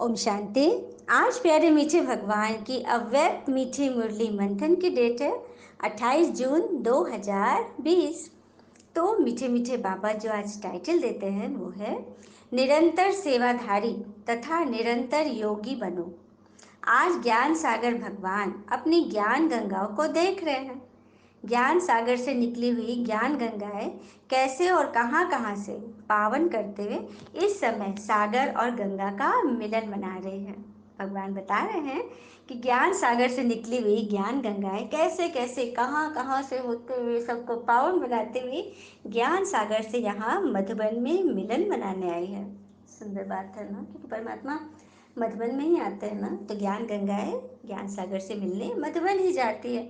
ओम शांति। आज प्यारे मीठे भगवान की अव्यक्त मीठी मुरली मंथन की डेट है 28 जून 2020। तो मीठे मीठे बाबा जो आज टाइटल देते हैं वो है निरंतर सेवाधारी तथा निरंतर योगी बनो। आज ज्ञान सागर भगवान अपनी ज्ञान गंगाओं को देख रहे हैं। ज्ञान सागर से निकली हुई ज्ञान गंगाएं कैसे और कहां कहां से पावन करते हुए इस समय सागर और गंगा का मिलन मना रहे हैं। भगवान बता रहे हैं कि ज्ञान सागर से निकली हुई ज्ञान गंगाएं कैसे कैसे कहां कहां से होते हुए सबको पावन बनाते हुए ज्ञान सागर से यहाँ मधुबन में मिलन मनाने आई है। सुंदर बात है ना, क्योंकि परमात्मा मधुबन में ही आते हैं ना, तो ज्ञान गंगाएं ज्ञान सागर से मिलने मधुबन ही जाती है।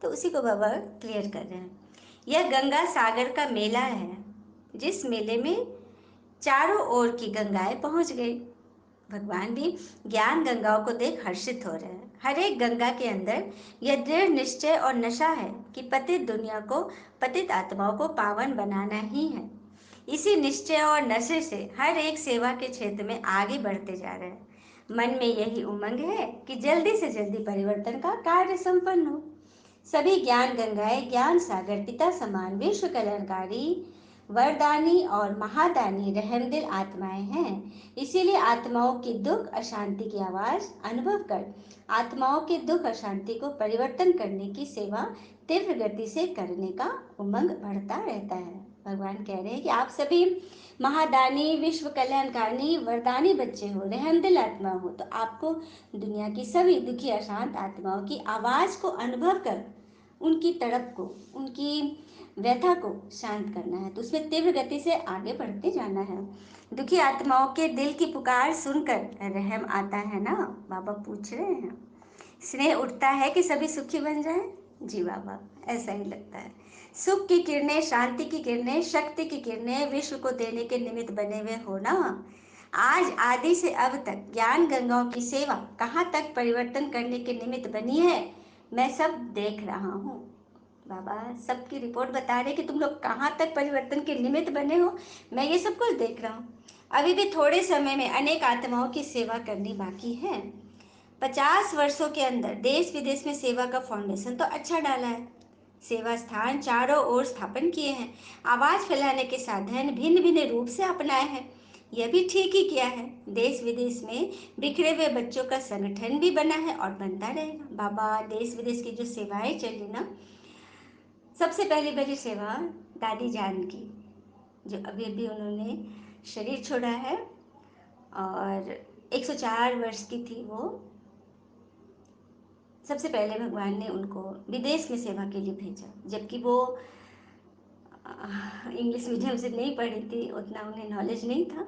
तो उसी को बाबा क्लियर कर रहे हैं। यह गंगा सागर का मेला है, जिस मेले में चारों ओर की गंगाएं पहुंच गई। भगवान भी ज्ञान गंगाओं को देख हर्षित हो रहे हैं। हर एक गंगा के अंदर यह दृढ़ निश्चय और नशा है कि पतित दुनिया को, पतित आत्माओं को पावन बनाना ही है। इसी निश्चय और नशे से हर एक सेवा के क्षेत्र में आगे बढ़ते जा रहे हैं। मन में यही उमंग है कि जल्दी से जल्दी परिवर्तन का कार्य संपन्न हो। सभी ज्ञान गंगाएं ज्ञान सागर पिता समान विश्व कल्याणकारी वरदानी और महादानी रहमदिल आत्माएं हैं। इसीलिए आत्माओं की दुख अशांति की आवाज अनुभव कर आत्माओं के दुख अशांति को परिवर्तन करने की सेवा तीव्र गति से करने का उमंग बढ़ता रहता है। भगवान कह रहे हैं कि आप सभी महादानी विश्व कल्याणकारी वरदानी बच्चे हो, रहमदिल आत्मा हो, तो आपको दुनिया की सभी दुखी अशांत आत्माओं की आवाज को अनुभव कर उनकी तड़प को, उनकी व्यथा को शांत करना है। तो उसमें तीव्र गति से आगे बढ़ते जाना है। दुखी आत्माओं के दिल की पुकार सुनकर रहम आता है ना, बाबा पूछ रहे हैं। स्नेह उठता है कि सभी सुखी बन जाए। जी बाबा, ऐसा ही लगता है। सुख की किरणें, शांति की किरणें, शक्ति की किरणें विश्व को देने के निमित्त बने हुए हो ना। आज आदि से अब तक ज्ञान गंगाओं की सेवा कहाँ तक परिवर्तन करने के निमित्त बनी है, मैं सब देख रहा हूँ। बाबा सबकी रिपोर्ट बता रहे कि तुम लोग कहाँ तक परिवर्तन के निमित्त बने हो, मैं ये सब कुछ देख रहा हूँ। अभी भी थोड़े समय में अनेक आत्माओं की सेवा करनी बाकी है। 50 वर्षों के अंदर देश विदेश में सेवा का फाउंडेशन तो अच्छा डाला है। सेवा स्थान चारों ओर स्थापन किए हैं। आवाज फैलाने के साधन भिन्न भिन्न रूप से अपनाए हैं। यह भी ठीक ही किया है। देश विदेश में बिखरे हुए बच्चों का संगठन भी बना है और बनता रहेगा। बाबा देश विदेश की जो सेवाएं चली ना, सबसे पहली पहली सेवा दादी जान की, जो अभी अभी उन्होंने शरीर छोड़ा है और 104 वर्ष की थी वो। सबसे पहले भगवान ने उनको विदेश में सेवा के लिए भेजा, जबकि वो इंग्लिश मीडियम से नहीं पढ़ी थी, उतना उन्हें नॉलेज नहीं था।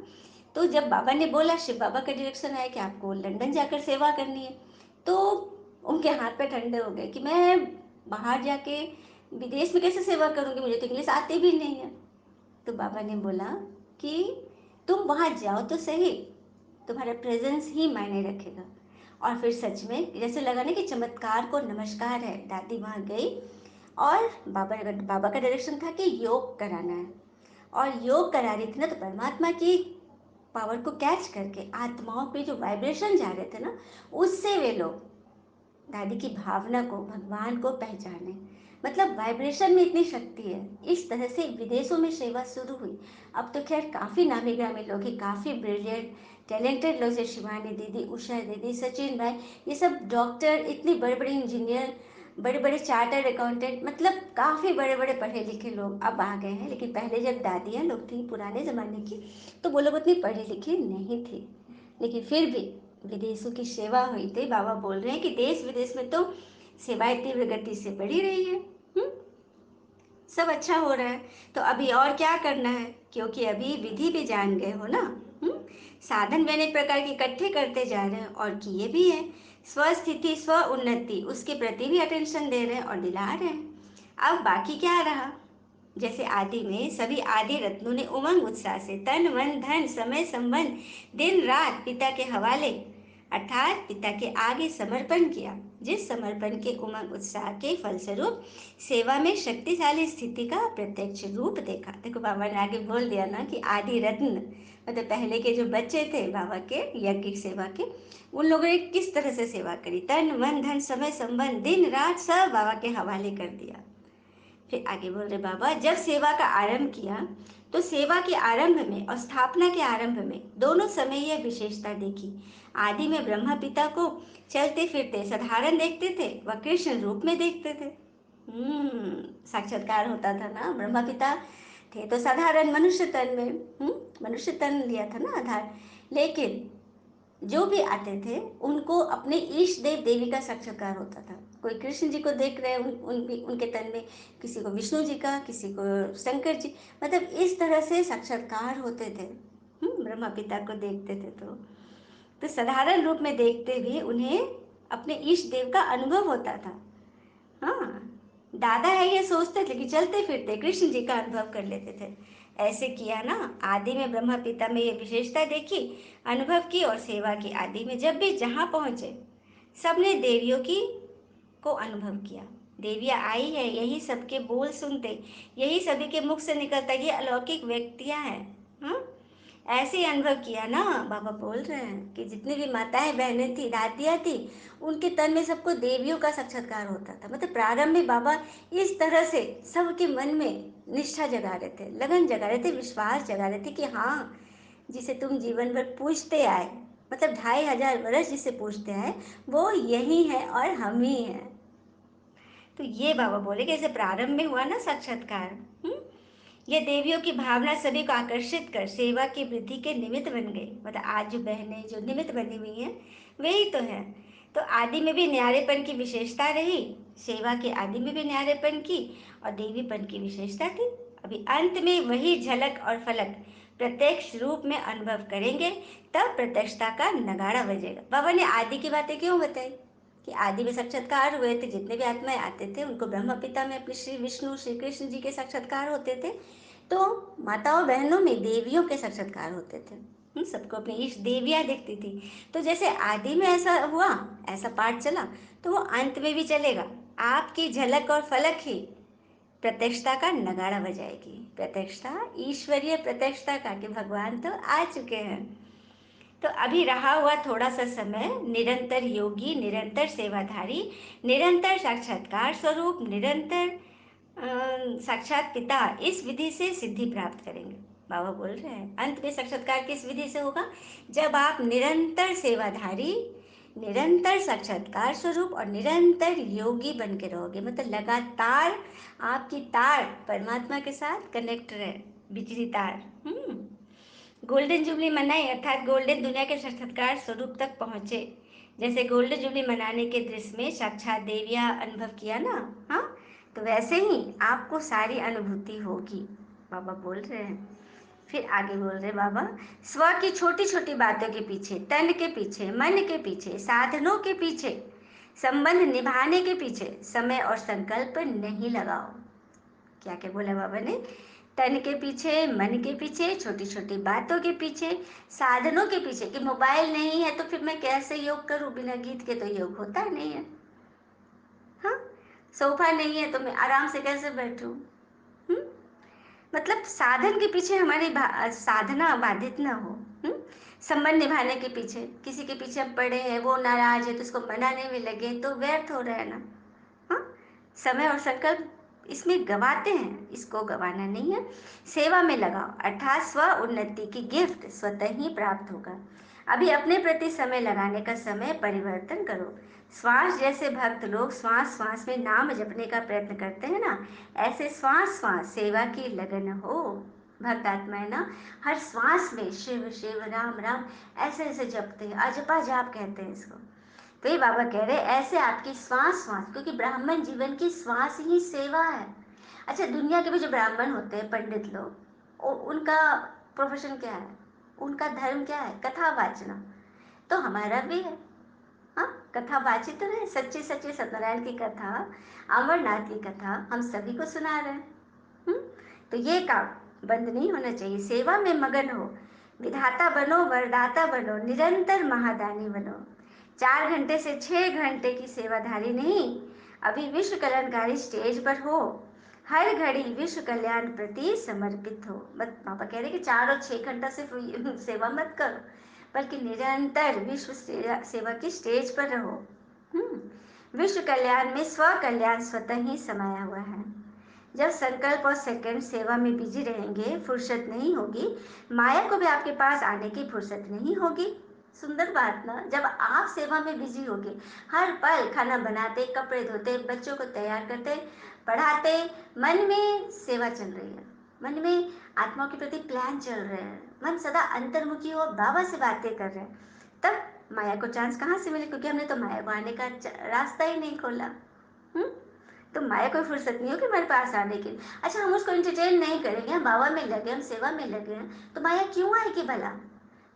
तो जब बाबा ने बोला, शिव बाबा का डायरेक्शन आया कि आपको लंदन जाकर सेवा करनी है, तो उनके हाथ पे ठंडे हो गए कि मैं बाहर जाके विदेश में कैसे सेवा करूँगी, मुझे तो इंग्लिश आती भी नहीं है। तो बाबा ने बोला कि तुम वहाँ जाओ तो सही, तुम्हारा प्रेजेंस ही मायने रखेगा। और फिर सच में जैसे लगा ना कि चमत्कार को नमस्कार है। दादी वहाँ गई और बाबा का डायरेक्शन था कि योग कराना है, और योग करा रही थी ना, तो परमात्मा की पावर को कैच करके आत्माओं पे जो वाइब्रेशन जा रहे थे ना, उससे वे लोग दादी की भावना को, भगवान को पहचाने। मतलब वाइब्रेशन में इतनी शक्ति है। इस तरह से विदेशों में सेवा शुरू हुई। अब तो खैर काफ़ी नामी ग्रामी लोग हैं, काफ़ी ब्रिलियंट टैलेंटेड लोग हैं, शिवानी दीदी, उषा दीदी, सचिन भाई, ये सब डॉक्टर, इतने बड़े बड़े इंजीनियर, बड़े बड़े चार्टर्ड अकाउंटेंट, मतलब काफ़ी बड़े बड़े पढ़े लिखे लोग अब आ गए हैं। लेकिन पहले जब दादियाँ लोग थी पुराने ज़माने की, तो वो लोग उतनी पढ़ी लिखी नहीं थी, लेकिन फिर भी विदेशों की सेवा हुई थी। बाबा बोल रहे हैं कि देश विदेश में तो सेवाएं तीव्र गति से बढ़ी रही है। सब अच्छा हो रहा है। तो अभी और क्या करना है, क्योंकि अभी विधि भी जान गए हो ना। साधन भी अनेक प्रकार के इकट्ठे करते जा रहे हैं और किए भी हैं। स्वस्थिति, स्व उन्नति, उसके प्रति भी अटेंशन दे रहे हैं और दिला रहे हैं। अब बाकी क्या रहा, जैसे आदि में सभी आदि रत्नों ने उमंग उत्साह से तन मन धन समय संबंध दिन रात पिता के हवाले अर्थात पिता के आगे समर्पण किया, जिस समर्पण के उमंग उत्साह के फलस्वरूप सेवा में शक्तिशाली स्थिति का प्रत्यक्ष रूप देखा। देखो बाबा ने आगे बोल दिया ना कि आदि रत्न, मतलब पहले के जो बच्चे थे बाबा के यज्ञिक सेवा के, उन लोगों ने किस तरह से सेवा करी, तन मन धन समय संबंध दिन रात सब बाबा के हवाले कर दिया। फिर आगे बोल रहे बाबा, जब सेवा का आरंभ किया तो सेवा के आरंभ में और स्थापना के आरंभ में दोनों समय यह विशेषता देखी। आदि में ब्रह्मा पिता को चलते फिरते साधारण देखते थे, वह कृष्ण रूप में देखते थे। साक्षात्कार होता था ना, ब्रह्मा पिता थे तो साधारण मनुष्य तन में, मनुष्य तन लिया था ना आधार, लेकिन जो भी आते थे उनको अपने ईश देव देवी का साक्षात्कार होता था। कोई कृष्ण जी को देख रहे हैं उनके तन में, किसी को विष्णु जी का, किसी को शंकर जी, मतलब इस तरह से साक्षात्कार होते थे। ब्रह्मा पिता को देखते थे तो साधारण रूप में देखते हुए उन्हें अपने ईश देव का अनुभव होता था। हाँ, दादा है ये सोचते थे कि चलते फिरते कृष्ण जी का अनुभव कर लेते थे। ऐसे किया ना, आदि में ब्रह्मा पिता में ये विशेषता देखी, अनुभव की, और सेवा की आदि में जब भी जहाँ पहुँचे सबने देवियों की को अनुभव किया। देवियाँ आई है, यही सबके बोल सुनते, यही सभी के मुख से निकलता, ये अलौकिक व्यक्तियाँ हैं। हाँ, ऐसे ही अनुभव किया ना, बाबा बोल रहे हैं कि जितनी भी माताएं बहनें थी, दादियाँ थी, उनके तन में सबको देवियों का साक्षात्कार होता था। मतलब प्रारंभ में बाबा इस तरह से सबके मन में निष्ठा जगा रहे थे, लगन जगा रहे थे, विश्वास जगा रहे थे कि हाँ, जिसे तुम जीवन भर पूछते आए, मतलब 2500 वर्ष जिसे पूछते आए, वो यही है और हम ही हैं। तो ये बाबा बोले कि ऐसे प्रारंभ में हुआ ना साक्षात्कार, ये देवियों की भावना सभी को आकर्षित कर सेवा की वृद्धि के निमित्त बन गई। मतलब आज जो बहनें जो निमित्त बनी हुई हैं वही तो है। तो आदि में भी न्यारेपन की विशेषता रही, सेवा के आदि में भी न्यारेपन की और देवीपन की विशेषता थी। अभी अंत में वही झलक और फलक प्रत्यक्ष रूप में अनुभव करेंगे, तब प्रत्यक्षता का नगाड़ा बजेगा। बाबा ने आदि की बातें क्यों बताई कि आदि में साक्षात्कार हुए थे, जितने भी आत्माएं आते थे उनको ब्रह्म पिता में अपने श्री विष्णु श्री कृष्ण जी के साक्षात्कार होते थे, तो माताओं बहनों में देवियों के साक्षात्कार होते थे। सबको अपनी ईश देवियाँ दिखती थी। तो जैसे आदि में ऐसा हुआ, ऐसा पाठ चला, तो वो अंत में भी चलेगा। आपकी झलक और फलक ही प्रत्यक्षता का नगाड़ा बजाएगी। प्रत्यक्षता, ईश्वरीय प्रत्यक्षता का कि भगवान तो आ चुके हैं। तो अभी रहा हुआ थोड़ा सा समय निरंतर योगी, निरंतर सेवाधारी, निरंतर साक्षात्कार स्वरूप, निरंतर साक्षात पिता, इस विधि से सिद्धि प्राप्त करेंगे। बाबा बोल रहे हैं अंत में साक्षात्कार किस विधि से होगा, जब आप निरंतर सेवाधारी, निरंतर साक्षात्कार स्वरूप और निरंतर योगी बन के रहोगे। मतलब लगातार आपकी तार परमात्मा के साथ कनेक्ट रहे, बिजली तार। गोल्डन जुबली मनाई, अर्थात गोल्डन दुनिया के साक्षात्कार स्वरूप तक पहुँचे। जैसे गोल्डन जुबली मनाने के दृश्य में साक्षात देवियाँ अनुभव किया ना, हाँ, तो वैसे ही आपको सारी अनुभूति होगी, बाबा बोल रहे हैं। फिर आगे बोल रहे बाबा, स्व की छोटी छोटी बातों के पीछे, तन के पीछे, मन के पीछे, साधनों के पीछे, संबंध निभाने के पीछे समय और संकल्प नहीं लगाओ। क्या क्या बोला बाबा ने, तन के पीछे, मन के पीछे, छोटी छोटी बातों के पीछे, साधनों के पीछे, कि मोबाइल नहीं है तो फिर मैं कैसे योग करूं, बिना गीत के तो योग होता नहीं है। हाँ, सोफा नहीं है तो मैं आराम से कैसे बैठूं। मतलब साधन के पीछे हमारी साधना बाधित ना हो। संबंध निभाने के पीछे, किसी के पीछे हम पड़े हैं, वो नाराज है तो उसको मनाने में लगे तो व्यर्थ हो रहा है ना। हाँ, समय और संकल्प इसमें गवाते हैं, इसको गवाना नहीं है। सेवा में लगाओ, अर्थात स्व उन्नति की गिफ्ट स्वतः ही प्राप्त होगा। अभी अपने प्रति समय लगाने का समय परिवर्तन करो। श्वास जैसे भक्त लोग श्वास श्वास में नाम जपने का प्रयत्न करते हैं ना, ऐसे श्वास श्वास सेवा की लगन हो। भक्त आत्माएं ना हर श्वास में शिव शिव राम राम ऐसे ऐसे जपते हैं, अजपा जाप कहते हैं इसको। तो ये बाबा कह रहे हैं ऐसे आपकी श्वास श्वास, क्योंकि ब्राह्मण जीवन की श्वास ही सेवा है। अच्छा, दुनिया के भी जो ब्राह्मण होते हैं, पंडित लोग, उनका प्रोफेशन क्या है, उनका धर्म क्या है, कथा वाचना। तो हमारा भी है, हाँ, कथा वाचित तो रहे, सच्चे सच्चे सत्यनारायण की कथा, अमरनाथ की कथा हम सभी को सुना रहे हैं। तो ये काम बंद नहीं होना चाहिए, सेवा में मगन हो, विधाता बनो, वरदाता बनो, निरंतर महादानी बनो। 4 घंटे से 6 घंटे की सेवाधारी नहीं, अभी विश्व कल्याणकारी स्टेज पर हो, हर घड़ी विश्व कल्याण प्रति समर्पित हो। मत पापा कह रहे कि 4 और 6 घंटा सिर्फ सेवा मत करो, बल्कि निरंतर विश्व सेवा की स्टेज पर रहो। विश्व कल्याण में स्व कल्याण स्वतः ही समाया हुआ है। जब संकल्प और सेकंड सेवा में बिजी रहेंगे, फुर्सत नहीं होगी, माया को भी आपके पास आने की फुर्सत नहीं होगी। सुंदर बात ना, जब आप सेवा में बिजी होगे, हर पल खाना बनाते, कपड़े धोते, बच्चों को तैयार करते, पढ़ाते, मन में सेवा चल रही है, मन में आत्मा के प्रति प्लान चल रहे हैं, मन सदा अंतर्मुखी हो बाबा से बातें कर रहे हैं, तब माया को चांस कहाँ से मिले? क्योंकि हमने तो माया को आने का रास्ता ही नहीं खोला। तो माया कोई फुर्सत नहीं हो कि हमारे पास आने की। अच्छा, हम उसको एंटरटेन नहीं करेंगे, हम बाबा में लगे, हम सेवा में लगे हैं, तो माया क्यों आएगी भला?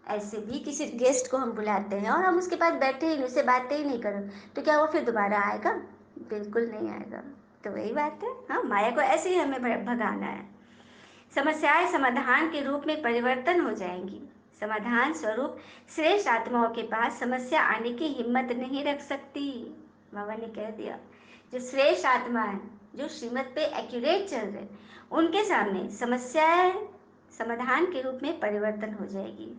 ऐसे भी किसी गेस्ट को हम बुलाते हैं और हम उसके पास बैठे ही, उससे बातें ही नहीं करें, तो क्या वो फिर दोबारा आएगा? बिल्कुल नहीं आएगा। तो वही बात है, हाँ, माया को ऐसे ही हमें भगाना है। समस्याएं समाधान के रूप में परिवर्तन हो जाएंगी। समाधान स्वरूप श्रेष्ठ आत्माओं के पास समस्या आने की हिम्मत नहीं रख सकती। बाबा ने कह दिया, जो श्रेष्ठ आत्मा है, जो श्रीमत पे एक्यूरेट चल रहे, उनके सामने समस्याएं समाधान के रूप में परिवर्तन हो जाएगी।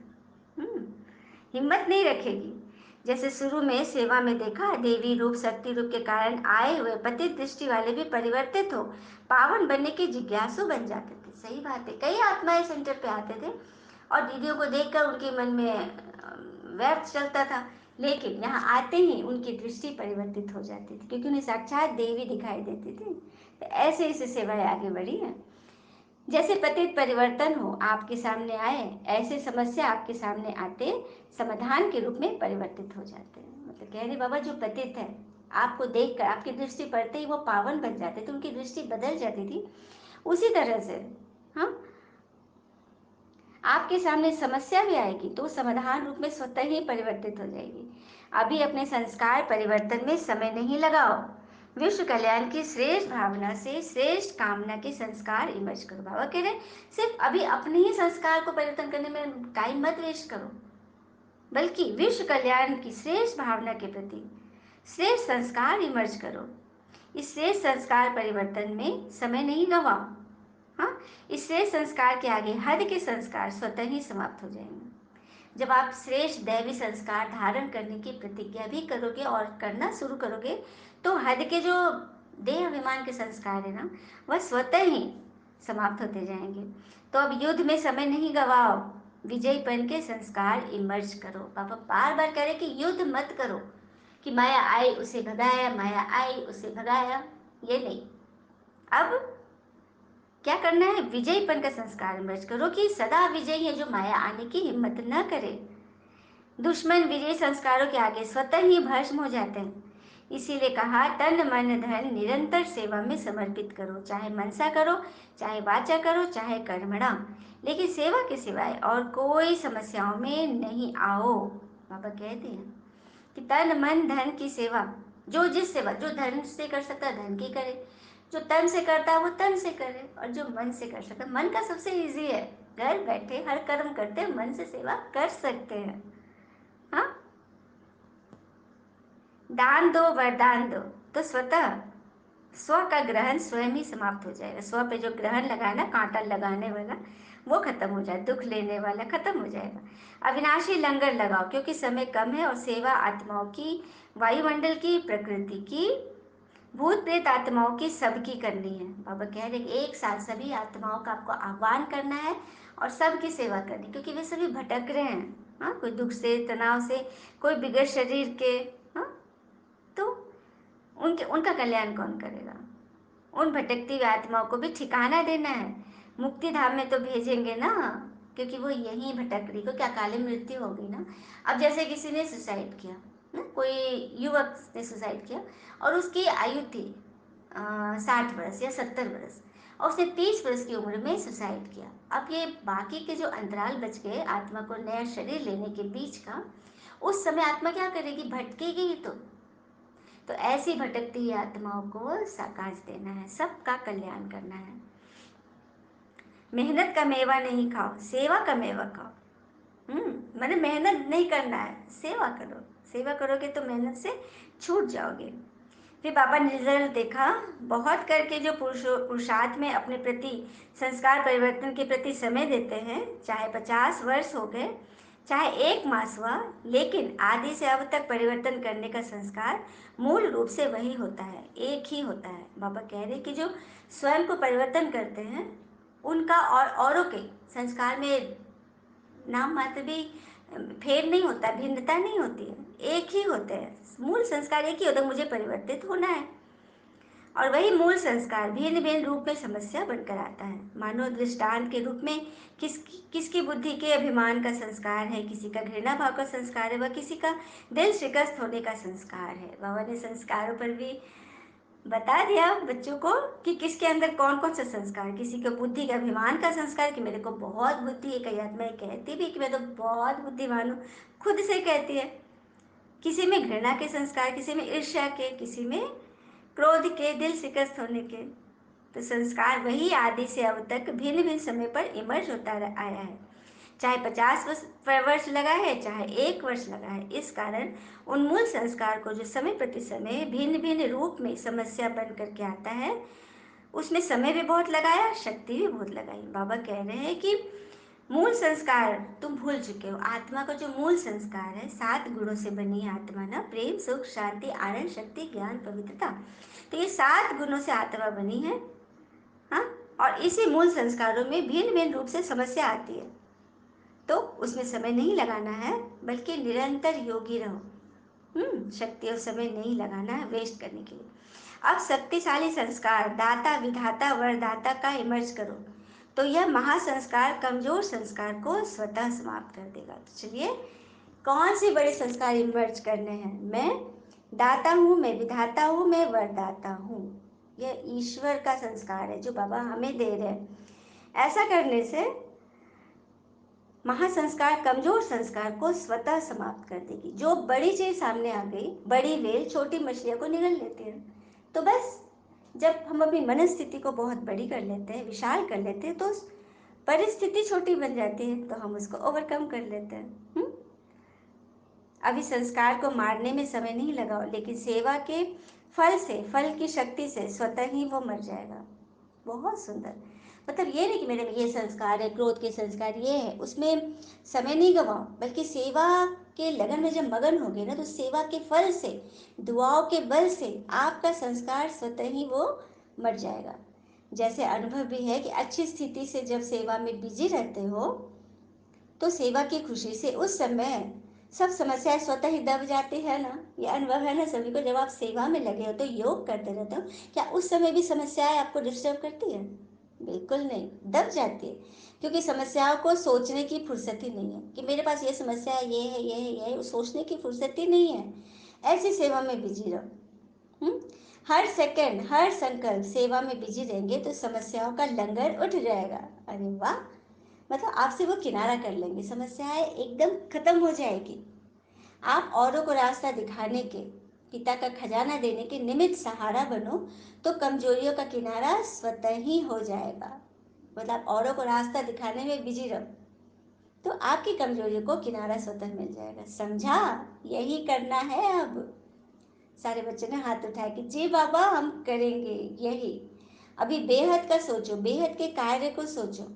हिम्मत नहीं रखेगी। जैसे शुरू में सेवा में देखा, देवी रूप शक्ति रूप के कारण आए हुए पतित दृष्टि वाले भी परिवर्तित हो पावन बनने के जिज्ञासु बन जाते थे। सही बात है, कई आत्माएं सेंटर पे आते थे और दीदियों को देखकर उनके मन में व्यर्थ चलता था, लेकिन यहाँ आते ही उनकी दृष्टि परिवर्तित हो जाती थी, क्योंकि उन्हें साक्षात देवी दिखाई देती थी। तो ऐसे ऐसे सेवाएं आगे बढ़ी हैं। जैसे पतित परिवर्तन हो आपके सामने आए, ऐसे समस्या आपके सामने आते समाधान के रूप में परिवर्तित हो जाते हैं। मतलब कह रहे बाबा, जो पतित है, आपको देखकर आपकी दृष्टि पड़ते ही वो पावन बन जाते थे, उनकी दृष्टि बदल जाती थी। उसी तरह से हाँ, आपके सामने समस्या भी आएगी तो समाधान रूप में स्वतः ही परिवर्तित हो जाएगी। अभी अपने संस्कार परिवर्तन में समय नहीं लगाओ, विश्व कल्याण की श्रेष्ठ भावना से श्रेष्ठ कामना के संस्कार इमर्ज करो। बाबा कह रहे सिर्फ अभी अपने ही संस्कार को परिवर्तन करने में टाइम मत वेस्ट करो, बल्कि विश्व कल्याण की श्रेष्ठ भावना के प्रति श्रेष्ठ संस्कार इमर्ज करो। इस श्रेष्ठ संस्कार परिवर्तन में समय नहीं गवाओ। हाँ, इस श्रेष्ठ संस्कार के आगे हद के संस्कार स्वतः ही समाप्त हो जाएंगे। जब आप श्रेष्ठ दैवी संस्कार धारण करने की प्रतिज्ञा भी करोगे और करना शुरू करोगे, तो हद के जो देह अभिमान के संस्कार है ना, वह स्वतः ही समाप्त होते जाएंगे। तो अब युद्ध में समय नहीं गवाओ, विजयपन के संस्कार इमर्ज करो। पापा बार बार कह रहे कि युद्ध मत करो, कि माया आई उसे भगाया, माया आई उसे भगाया, ये नहीं। अब क्या करना है? विजयपन का संस्कार इमर्ज करो कि सदा विजयी है, जो माया आने की हिम्मत न करे। दुश्मन विजय संस्कारों के आगे स्वतः ही भस्म हो जाते हैं। इसीलिए कहा, तन मन धन निरंतर सेवा में समर्पित करो, चाहे मनसा करो, चाहे वाचा करो, चाहे कर्मणा, लेकिन सेवा के सिवाय और कोई समस्याओं में नहीं आओ। बाबा कहते हैं कि तन मन धन की सेवा, जो जिस सेवा, जो धन से कर सकता है धन की करे, जो तन से करता है वो तन से करे, और जो मन से कर सकता है, मन का सबसे इजी है, घर बैठे हर कर्म करते मन से सेवा कर सकते हैं। हाँ, दान दो वरदान दो, तो स्वतः स्व का ग्रहण स्वयं ही समाप्त हो जाएगा। स्व पे जो ग्रहण लगाना, कांटा लगाने वाला, वो खत्म हो जाए, दुख लेने वाला खत्म हो जाएगा। अविनाशी लंगर लगाओ, क्योंकि समय कम है और सेवा आत्माओं की, वायुमंडल की, प्रकृति की, भूत प्रेत आत्माओं की सबकी करनी है। बाबा कह रहे एक साथ सभी आत्माओं का आपको आह्वान करना है और सबकी सेवा करनी, क्योंकि वे सभी भटक रहे हैं। हाँ, कोई दुख से, तनाव से, कोई बिगड़ शरीर के। हाँ, तो उनके उनका कल्याण कौन करेगा? उन भटकती हुई आत्माओं को भी ठिकाना देना है, मुक्ति धाम में तो भेजेंगे ना, क्योंकि वो यहीं भटक रही, क्योंकि अकाले मृत्यु हो गई ना। अब जैसे किसी ने सुसाइड किया ना, कोई युवक ने सुसाइड किया और उसकी आयु थी 60 वर्ष या 70 वर्ष, और उसने 30 वर्ष की उम्र में सुसाइड किया। अब ये बाकी के जो अंतराल बच गए आत्मा को नया शरीर लेने के बीच का, उस समय आत्मा क्या करेगी? भटकेगी ही तो ऐसी भटकती हुई आत्माओं को साकाश देना है, सबका कल्याण करना है। मेहनत का मेवा नहीं खाओ, सेवा का मेवा खाओ। मैंने मेहनत नहीं करना है, सेवा करो, सेवा करोगे तो मेहनत से छूट जाओगे। फिर बाबा ने रिजल्ट देखा, बहुत करके जो पुरुषार्थ में अपने प्रति संस्कार परिवर्तन के प्रति समय देते हैं, चाहे 50 वर्ष हो गए, चाहे 1 मास हुआ, लेकिन आदि से अब तक परिवर्तन करने का संस्कार मूल रूप से वही होता है, एक ही होता है। बाबा कह रहे कि जो स्वयं को परिवर्तन करते हैं उनका और औरों के संस्कार में नाम मात्र भी फेर नहीं होता, भिन्नता नहीं होती है, एक ही होते हैं। मूल संस्कार एक ही होता है, मुझे परिवर्तित होना है। और वही मूल संस्कार भिन्न भिन्न रूप में समस्या बनकर आता है। मानो दृष्टांत के रूप में किसकी बुद्धि के अभिमान का संस्कार है, किसी का घृणा भाव का संस्कार है, व किसी का दिल शिकस्त होने का संस्कार है। बाबा ने संस्कारों पर भी बता दिया बच्चों को कि किसके अंदर कौन कौन सा संस्कार। किसी को बुद्धि के अभिमान का संस्कार कि मेरे को बहुत बुद्धि है, कई आत्माएं कहती भी कि मैं तो बहुत बुद्धिमान हूँ, खुद से कहती है। किसी में घृणा के संस्कार, किसी में ईर्ष्या के, किसी में क्रोध के, दिल शिकस्त होने के। तो संस्कार वही आदि से अब तक भिन्न भिन्न समय पर इमर्ज होता आया है, चाहे 50 वर्ष लगा है, चाहे 1 वर्ष लगा है। इस कारण उन मूल संस्कार को जो समय प्रति समय भिन्न भिन्न रूप में समस्या बन करके आता है, उसमें समय भी बहुत लगाया, शक्ति भी बहुत लगाई। बाबा कह रहे हैं कि मूल संस्कार तुम भूल चुके हो। आत्मा का जो मूल संस्कार है, 7 गुणों से बनी आत्मा ना, प्रेम, सुख, शांति, आनंद, शक्ति, ज्ञान, पवित्रता। तो ये 7 गुणों से आत्मा बनी है। हाँ, और इसी मूल संस्कारों में भिन्न भिन्न रूप से समस्या आती है, तो उसमें समय नहीं लगाना है, बल्कि निरंतर योगी रहो। शक्ति और समय नहीं लगाना है वेस्ट करने के लिए। अब शक्तिशाली संस्कार दाता, विधाता, वरदाता का इमर्ज करो, तो यह महासंस्कार कमजोर संस्कार को स्वतः समाप्त कर देगा। तो चलिए, कौन से बड़े संस्कार इमर्ज करने हैं? मैं दाता हूँ, मैं विधाता हूँ, मैं वरदाता हूँ। यह ईश्वर का संस्कार है जो बाबा हमें दे रहे हैं। ऐसा करने से महासंस्कार कमजोर संस्कार को स्वतः समाप्त कर देगी। जो बड़ी चीज सामने आ गई, बड़ी वेल छोटी मछलियों को निगल लेती है। तो बस जब हम अपनी मनस्थिति को बहुत बड़ी कर लेते हैं, विशाल कर लेते हैं, तो परिस्थिति छोटी बन जाती है, तो हम उसको ओवरकम कर लेते हैं। अभी संस्कार को मारने में समय नहीं लगाओ, लेकिन सेवा के फल से, फल की शक्ति से स्वतः ही वो मर जाएगा। बहुत सुंदर। मतलब ये नहीं कि मेरे में ये संस्कार है, क्रोध के संस्कार ये है, उसमें समय नहीं गवाओ, बल्कि सेवा के लगन में जब मगन होगे ना, तो सेवा के फल से, दुआओं के बल से आपका संस्कार स्वतः ही वो मर जाएगा। जैसे अनुभव भी है कि अच्छी स्थिति से जब सेवा में बिजी रहते हो, तो सेवा की खुशी से उस समय सब समस्याएं स्वतः ही दब जाती है ना। ये अनुभव है ना सभी को। जब आप सेवा में लगे हो तो योग करते रहते हो, क्या उस समय भी समस्याएं आपको डिस्टर्ब करती है? बिल्कुल नहीं, दब जाती है। क्योंकि समस्याओं को सोचने की फुर्सत ही नहीं है कि मेरे पास ये समस्या है, ये है, ये है, ये है, सोचने की फुर्सत ही नहीं है। ऐसी सेवा में बिजी रहो। हर सेकंड, हर संकल्प सेवा में बिजी रहेंगे तो समस्याओं का लंगर उठ जाएगा। अरे वाह, मतलब आपसे वो किनारा कर लेंगे, समस्याएं एकदम खत्म हो जाएगी। आप औरों को रास्ता दिखाने के, पिता का खजाना देने के निमित्त सहारा बनो, तो कमजोरियों का किनारा स्वतः ही हो जाएगा। मतलब औरों को रास्ता दिखाने में बिजी रहो, तो आपकी कमजोरियों को किनारा स्वतः मिल जाएगा। समझा? यही करना है अब। सारे बच्चों ने हाथ उठाया कि जी बाबा, हम करेंगे यही। अभी बेहद का सोचो, बेहद के कार्य को सोचो।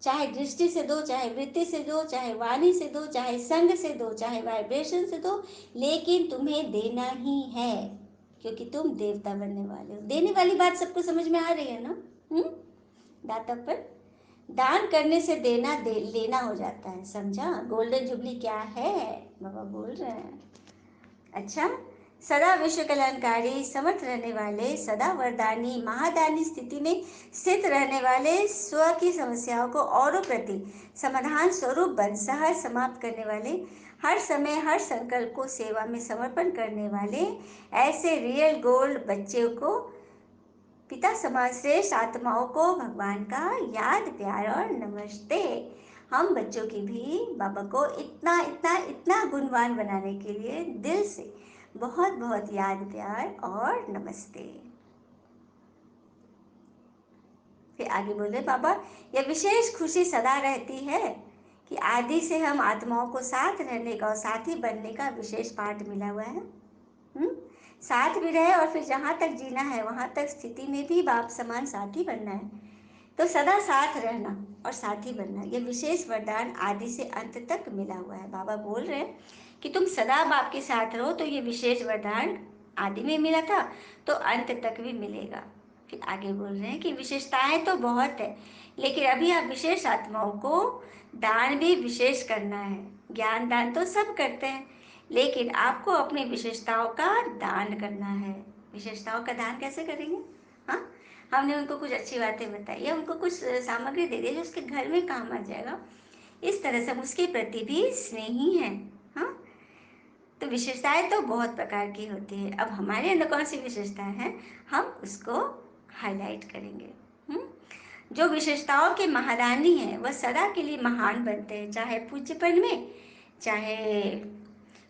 चाहे दृष्टि से दो, चाहे वृत्ति से दो, चाहे वाणी से दो, चाहे संग से दो, चाहे वाइब्रेशन से दो, लेकिन तुम्हें देना ही है, क्योंकि तुम देवता बनने वाले हो। देने वाली बात सबको समझ में आ रही है ना? दातापन, दान करने से देना लेना हो जाता है। समझा? गोल्डन जुबली क्या है, बाबा बोल रहे हैं। अच्छा, सदा विश्व कल्याणकारी, समर्थ रहने वाले, सदा वरदानी, महादानी स्थिति में स्थित रहने वाले, स्व की समस्याओं को औरों प्रति समाधान स्वरूप बन सहज समाप्त करने वाले, हर समय हर संकल्प को सेवा में समर्पण करने वाले, ऐसे रियल गोल्ड बच्चों को, पिता समान श्रेष्ठ आत्माओं को भगवान का याद, प्यार और नमस्ते। हम बच्चों की भी बाबा को इतना इतना इतना गुणवान बनाने के लिए दिल से बहुत बहुत याद, प्यार और नमस्ते। फिर आगे बोले बाबा, यह विशेष खुशी सदा रहती है कि आदि से हम आत्माओं को साथ रहने का और साथी बनने का विशेष पाठ मिला हुआ है। हम्म? साथ भी रहे और फिर जहाँ तक जीना है वहाँ तक स्थिति में भी बाप समान साथी बनना है। तो सदा साथ रहना और साथी बनना, ये विशेष वरदान आदि से अंत तक मिला हुआ है। बाबा बोल रहे हैं कि तुम सदा बाप के साथ रहो, तो ये विशेष वरदान आदि में मिला था तो अंत तक भी मिलेगा। फिर आगे बोल रहे हैं कि विशेषताएं तो बहुत है, लेकिन अभी आप विशेष आत्माओं को दान भी विशेष करना है। ज्ञान दान तो सब करते हैं, लेकिन आपको अपनी विशेषताओं का दान करना है। विशेषताओं का दान कैसे करेंगे? हाँ, हमने उनको कुछ अच्छी बातें बताई है, उनको कुछ सामग्री दे दी जो उसके घर में काम आ जाएगा, इस तरह से हम उसके प्रति भी स्नेही हैं। हाँ, तो विशेषताएं तो बहुत प्रकार की होती है। अब हमारे अंदर कौन सी विशेषताएं हैं, हम उसको हाईलाइट करेंगे। जो विशेषताओं के महादानी हैं वह सदा के लिए महान बनते हैं, चाहे पूज्यपन में चाहे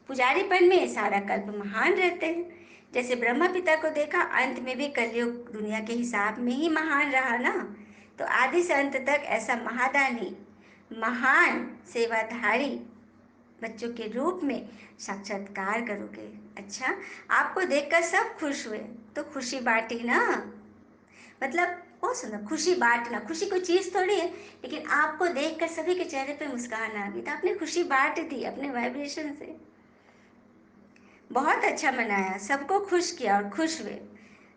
पुजारीपन में सारा कल्प महान रहते हैं। जैसे ब्रह्मा पिता को देखा, अंत में भी कलयुग दुनिया के हिसाब में ही महान रहा ना। तो आदि से अंत तक ऐसा महादानी महान सेवाधारी बच्चों के रूप में साक्षात्कार करोगे। अच्छा, आपको देखकर सब खुश हुए तो खुशी बांटी ना। मतलब बहुत सुंदर, खुशी बांटना। खुशी कोई चीज थोड़ी है, लेकिन आपको देखकर सभी के चेहरे पे मुस्कान आ गई तो आपने खुशी बांट दी अपने वाइब्रेशन से। बहुत अच्छा मनाया, सबको खुश किया और खुश हुए।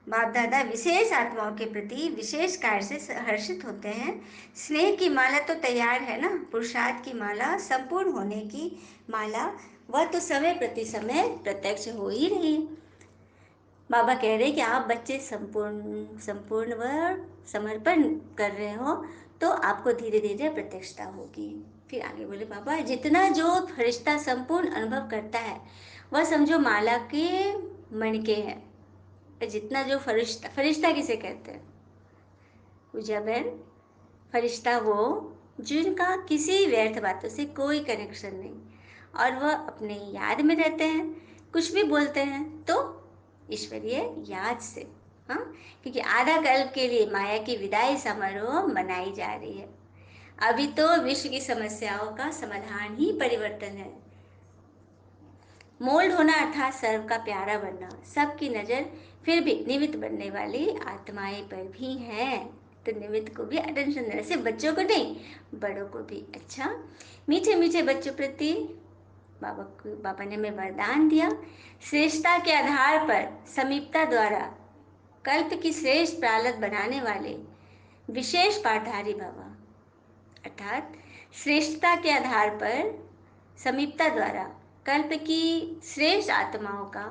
बाप दादा विशेष आत्माओं के प्रति विशेष कार्य से हर्षित होते हैं। स्नेह की माला तो तैयार है ना, पुरुषार्थ की माला, संपूर्ण होने की माला, वह तो समय प्रति समय प्रत्यक्ष हो ही रही है। बाबा कह रहे हैं कि आप बच्चे संपूर्ण संपूर्ण व समर्पण कर रहे हो तो आपको धीरे धीरे प्रत्यक्षता होगी। फिर आगे बोले बाबा, जितना जो फरिश्ता संपूर्ण अनुभव करता है वह समझो माला के मणके हैं। जितना जो फरिश्ता, फरिश्ता किसे कहते हैं पूजा बहन? फरिश्ता वो जिनका किसी व्यर्थ बातों से कोई कनेक्शन नहीं और वह अपने याद में रहते हैं, कुछ भी बोलते हैं तो ईश्वरीय याद से। हाँ, क्योंकि आधा कल्प के लिए माया की विदाई समारोह मनाई जा रही है। अभी तो विश्व की समस्याओं का समाधान ही परिवर्तन है। मोल्ड होना अर्थात सर्व का प्यारा बनना। सबकी नजर फिर भी निमित्त बनने वाली आत्माएं पर भी है, तो निमित्त को भी अटेंशन देना, सिर्फ बच्चों को नहीं बड़ों को भी। अच्छा, मीठे मीठे बच्चों प्रति बाबा ने हमें वरदान दिया। श्रेष्ठता के आधार पर समीपता द्वारा कल्प की श्रेष्ठ प्रालद बनाने वाले विशेष पाठधारी बाबा, अर्थात श्रेष्ठता के आधार पर समीपता द्वारा कल्प की श्रेष्ठ आत्माओं का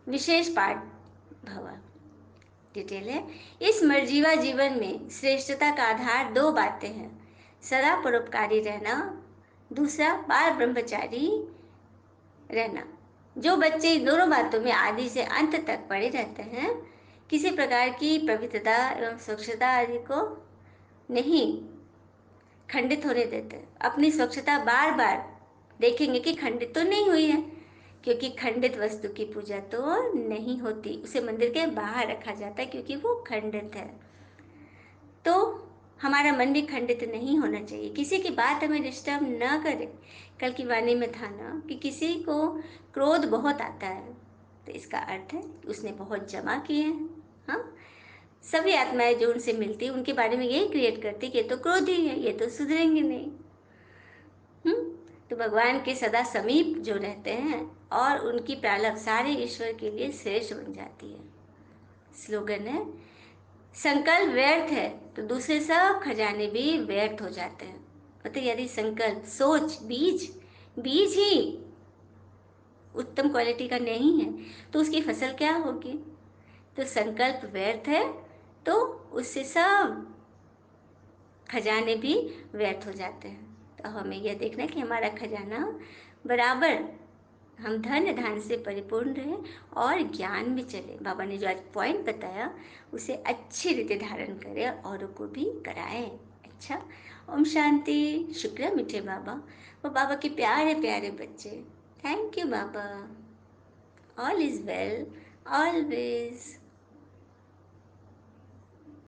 विशेष पाठ भवा। डिटेल है, इस मर्जीवा जीवन में श्रेष्ठता का आधार दो बातें हैं, सदा परोपकारी रहना, दूसरा बाल ब्रह्मचारी रहना। जो बच्चे इन दोनों बातों में आदि से अंत तक पड़े रहते हैं, किसी प्रकार की पवित्रता एवं स्वच्छता आदि को नहीं खंडित होने देते, अपनी स्वच्छता बार बार देखेंगे कि खंडित तो नहीं हुई है, क्योंकि खंडित वस्तु की पूजा तो नहीं होती, उसे मंदिर के बाहर रखा जाता है क्योंकि वो खंडित है। तो हमारा मन भी खंडित नहीं होना चाहिए, किसी की बात हमें डिस्टर्ब न करे। कल की वाणी में था ना कि किसी को क्रोध बहुत आता है, तो इसका अर्थ है कि उसने बहुत जमा किए हैं। हाँ, सभी आत्माएं जो उनसे मिलती उनके बारे में यही क्रिएट करती कि ये तो क्रोधी है, ये तो सुधरेंगे नहीं। तो भगवान के सदा समीप जो रहते हैं और उनकी प्रारब्ध सारे ईश्वर के लिए श्रेष्ठ बन जाती है। स्लोगन है, संकल्प व्यर्थ है तो दूसरे सब खजाने भी व्यर्थ हो जाते हैं। मतलब यदि संकल्प, सोच, बीज बीज ही उत्तम क्वालिटी का नहीं है तो उसकी फसल क्या होगी? तो संकल्प व्यर्थ है तो उससे सब खजाने भी व्यर्थ हो जाते हैं। तो हमें यह देखना है कि हमारा खजाना बराबर, हम धन धान से परिपूर्ण रहे और ज्ञान में चले। बाबा ने जो आज पॉइंट बताया उसे अच्छी रीति धारण करें और औरों को भी कराएं। अच्छा, ओम शांति। शुक्र है मीठे बाबा, वो बाबा के प्यारे प्यारे बच्चे। Thank you Baba. All is well always.